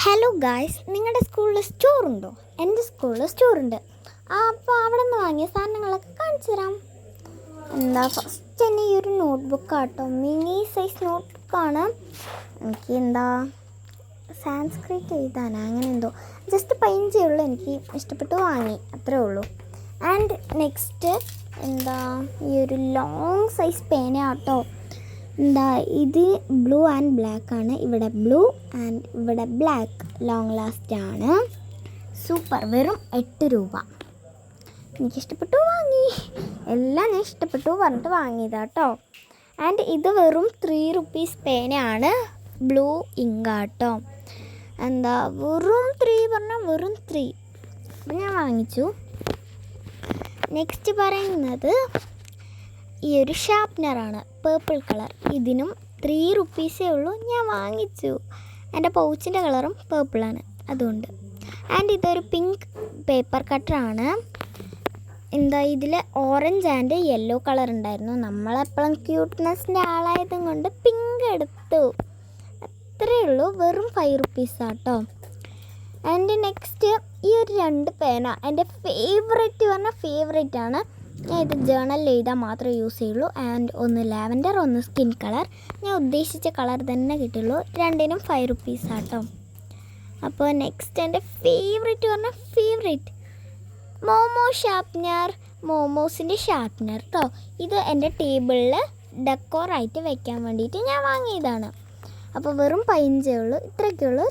Hello guys, നിങ്ങളുടെ സ്കൂളിൽ സ്റ്റോറുണ്ടോ? എൻ്റെ സ്കൂളിൽ സ്റ്റോറുണ്ട്. അപ്പോൾ അവിടെ നിന്ന് വാങ്ങിയ സാധനങ്ങളൊക്കെ കാണിച്ചു തരാം. ഫസ്റ്റ് തന്നെ ഈ ഒരു നോട്ട്ബുക്കാട്ടോ, മിനി സൈസ് നോട്ട്ബുക്കാണ്. എനിക്ക് സാൻസ്ക്രിറ്റ് എഴുതാനാണ്, അങ്ങനെ എന്തോ ജസ്റ്റ് പൈഞ്ചേ ഉള്ളൂ. എനിക്ക് ഇഷ്ടപ്പെട്ടു, വാങ്ങി, അത്രേ ഉള്ളൂ. ആൻഡ് നെക്സ്റ്റ് ഈ ഒരു ലോങ് സൈസ് പേനയാട്ടോ. ഇത് ബ്ലൂ ആൻഡ് ബ്ലാക്ക് ആണ്. ഇവിടെ ബ്ലൂ ആൻഡ് ഇവിടെ ബ്ലാക്ക്. ലോങ് ലാസ്റ്റ് ആണ്. സൂപ്പർ. വെറും 8 രൂപ. എനിക്കിഷ്ടപ്പെട്ടു, വാങ്ങി. എല്ലാം ഞാൻ ഇഷ്ടപ്പെട്ടു പറഞ്ഞിട്ട് വാങ്ങിയതാട്ടോ. ആൻഡ് ഇത് വെറും 3 റുപ്പീസ് പേനയാണ്. ബ്ലൂ ഇങ്കാട്ടോ. വെറും 3 പറഞ്ഞാൽ വെറും 3. അപ്പം ഞാൻ വാങ്ങിച്ചു. നെക്സ്റ്റ് പറയുന്നത് ഈ ഒരു ഷാർപ്നറാണ്, പേർപ്പിൾ കളർ. ഇതിനും 3 റുപ്പീസേ ഉള്ളൂ. ഞാൻ വാങ്ങിച്ചു. എൻ്റെ പൗച്ചിൻ്റെ കളറും പേർപ്പിളാണ്, അതുകൊണ്ട്. ആൻഡ് ഇതൊരു പിങ്ക് പേപ്പർ കട്ടറാണ്. ഇതിൽ ഓറഞ്ച് ആൻഡ് യെല്ലോ കളർ ഉണ്ടായിരുന്നു. നമ്മളെപ്പോഴും ക്യൂട്ട്നെസ്സിൻ്റെ ആളായതും കൊണ്ട് പിങ്ക് എടുത്തു. അത്രയേ ഉള്ളൂ. വെറും 5 റുപ്പീസാട്ടോ. ആൻഡ് നെക്സ്റ്റ് ഈ ഒരു 2 പേന എൻ്റെ ഫേവറേറ്റ് പറഞ്ഞാൽ ഫേവറേറ്റാണ്. ഞാൻ ഇത് ജേണലിൽ എഴുതാൻ മാത്രമേ യൂസ് ചെയ്യുള്ളൂ. ആൻഡ് ഒന്ന് ലാവൻഡർ, ഒന്ന് സ്കിൻ കളർ. ഞാൻ ഉദ്ദേശിച്ച കളർ തന്നെ കിട്ടുള്ളൂ. രണ്ടിനും 5 റുപ്പീസാട്ടോ. അപ്പോൾ നെക്സ്റ്റ് എൻ്റെ ഫേവറേറ്റ് പറഞ്ഞാൽ ഫേവറേറ്റ് മോമോ ഷാർപ്നർ, മോമോസിൻ്റെ ഷാർപ്നർ കേട്ടോ. ഇത് എൻ്റെ ടേബിളിൽ ഡെക്കോറായിട്ട് വെക്കാൻ വേണ്ടിയിട്ട് ഞാൻ വാങ്ങിയതാണ്. അപ്പോൾ വെറും 15 ഉള്ളൂ. ഇത്രയൊക്കെ ഉള്ളൂ.